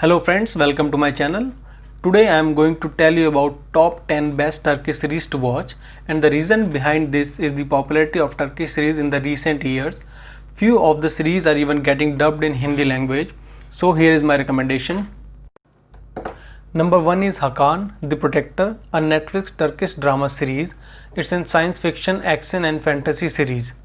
Hello friends, welcome to my channel. Today I am going to tell you about top 10 best Turkish series to watch, and the reason behind this is the popularity of Turkish series in the recent years. Few of the series are even getting dubbed in Hindi language. So here is my recommendation. Number 1 is Hakan, The Protector, a Netflix Turkish drama series. It's a science fiction, action and fantasy series.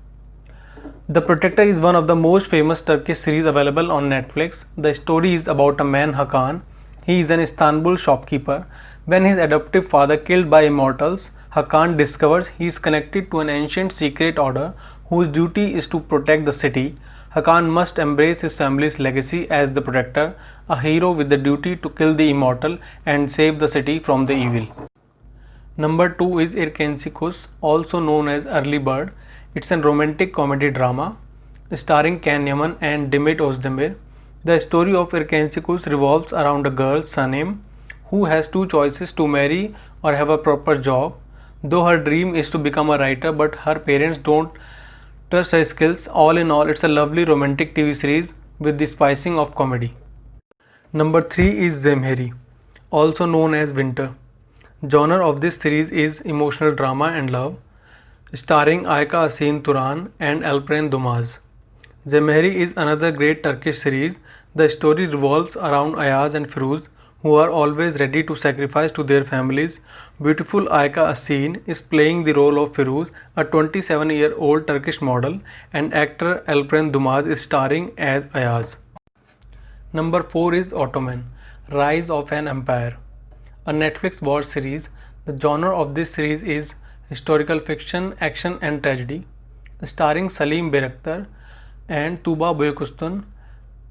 The Protector is one of the most famous Turkish series available on Netflix. The story is about a man, Hakan. He is an Istanbul shopkeeper. When his adoptive father killed by immortals, Hakan discovers he is connected to an ancient secret order whose duty is to protect the city. Hakan must embrace his family's legacy as the Protector, a hero with the duty to kill the immortal and save the city from the evil. Number 2 is Erkensikus, also known as Early Bird. It's a romantic comedy drama starring Ken Yaman and Demet Özdemir. The story of Erkensikus revolves around a girl, Sanem, who has two choices: to marry or have a proper job. Though her dream is to become a writer, but her parents don't trust her skills. All in all, it's a lovely romantic TV series with the spicing of comedy. Number 3 is Zemheri, also known as Winter. Genre of this series is emotional drama and love, starring Ayka Asin Turan and Alperen Dumaz. Zemheri is another great Turkish series. The story revolves around Ayaz and Firuz, who are always ready to sacrifice to their families. Beautiful Ayka Asin is playing the role of Firuz, a 27-year-old Turkish model, and actor Alperen Dumaz is starring as Ayaz. Number 4 is Ottoman, Rise of an Empire, a Netflix watch series. The genre of this series is historical fiction, action and tragedy, starring Salim Bayraktar and Tuba Büyüküstün.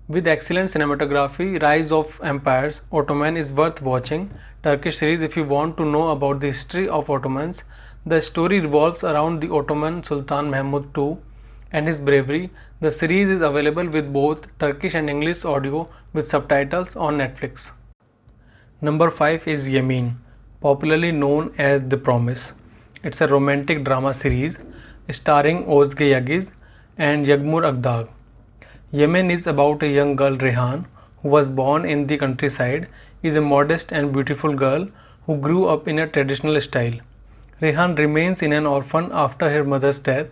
With excellent cinematography, Rise of Empires, Ottoman is worth watching. Turkish series if you want to know about the history of Ottomans. The story revolves around the Ottoman Sultan Mehmed II and his bravery. The series is available with both Turkish and English audio with subtitles on Netflix. Number 5 is Yemin, popularly known as The Promise. It's a romantic drama series starring Ozge Yagiz and Yagmur Agdag. Yemen is about a young girl, Rehan, who was born in the countryside, is a modest and beautiful girl who grew up in a traditional style. Rehan remains in an orphan after her mother's death,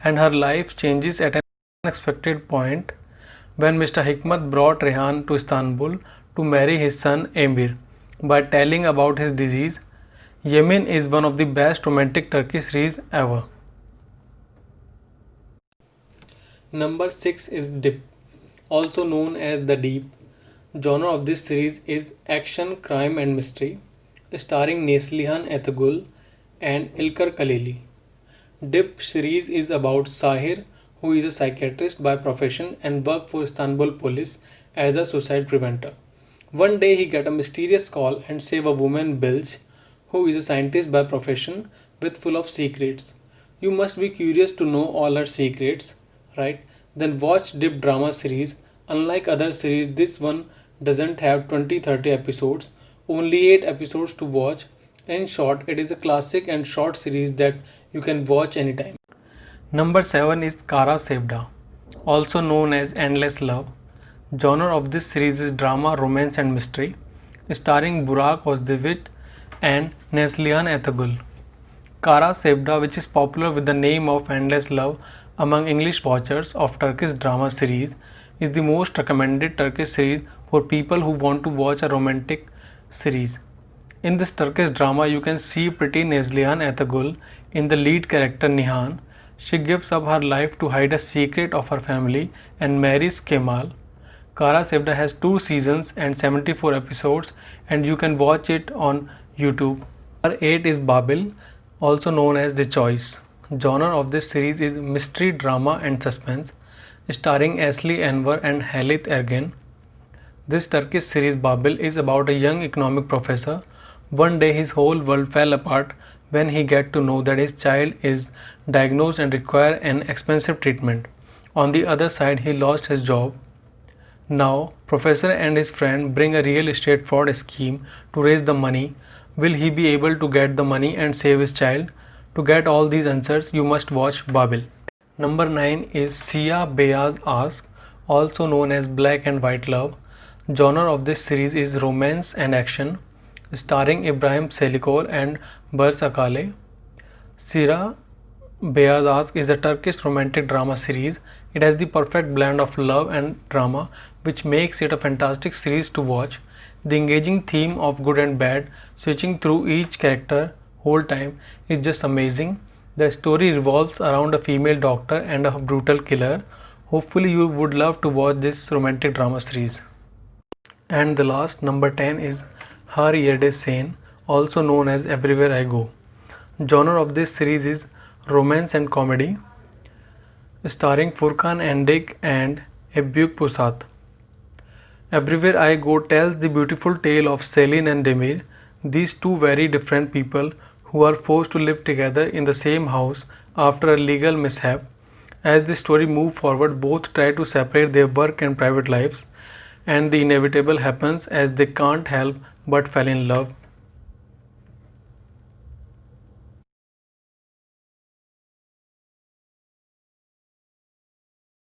and her life changes at an unexpected point when Mr. Hikmat brought Rehan to Istanbul to marry his son Emir by telling about his disease. Yemen is one of the best romantic Turkish series ever. Number 6 is Dip, also known as The Deep. Genre of this series is action, crime and mystery, starring Neslihan Atagul and Ilker Kaleli. Dip series is about Sahir, who is a psychiatrist by profession and works for Istanbul police as a suicide preventer. One day he gets a mysterious call and saves a woman, Bilge, who is a scientist by profession with full of secrets. You must be curious to know all her secrets, right? Then watch Dip drama series. Unlike other series, this one doesn't have 20-30 episodes, only 8 episodes to watch. In short, it is a classic and short series that you can watch anytime. Number 7 is Kara Sevda, also known as Endless Love. Genre of this series is drama, romance and mystery, starring Burak Özdemir and Neslihan Atagul. Kara Sevda, which is popular with the name of Endless Love among English watchers of Turkish drama series, is the most recommended Turkish series for people who want to watch a romantic series. In this Turkish drama, you can see pretty Neslihan Atagul in the lead character Nihan. She gives up her life to hide a secret of her family and marries Kemal. Kara Sevda has 2 seasons and 74 episodes, and you can watch it on YouTube. Number 8 is Babil, also known as The Choice. Genre of this series is mystery, drama and suspense, starring Asli Enver and Halit Ergen. This Turkish series Babil is about a young economic professor. One day his whole world fell apart when he got to know that his child is diagnosed and requires an expensive treatment. On the other side, he lost his job. Now, Professor and his friend bring a real estate fraud scheme to raise the money. Will he be able to get the money and save his child? To get all these answers, you must watch Babil. Number 9 is Sia Beyaz Aşk, also known as Black and White Love. Genre of this series is romance and action, starring Ibrahim Selikol and Bars Akale. Sira Beyaz is a Turkish romantic drama series. It has the perfect blend of love and drama, which makes it a fantastic series to watch. The engaging theme of good and bad, switching through each character whole time, is just amazing. The story revolves around a female doctor and a brutal killer. Hopefully, you would love to watch this romantic drama series. And the last, number 10, is Har Yerde Sen, also known as Everywhere I Go. Genre of this series is romance and comedy, starring Furkan Endik and Ebuk Pusat. Everywhere I Go tells the beautiful tale of Selin and Demir, these two very different people who are forced to live together in the same house after a legal mishap. As the story moves forward, both try to separate their work and private lives, and the inevitable happens as they can't help but fall in love.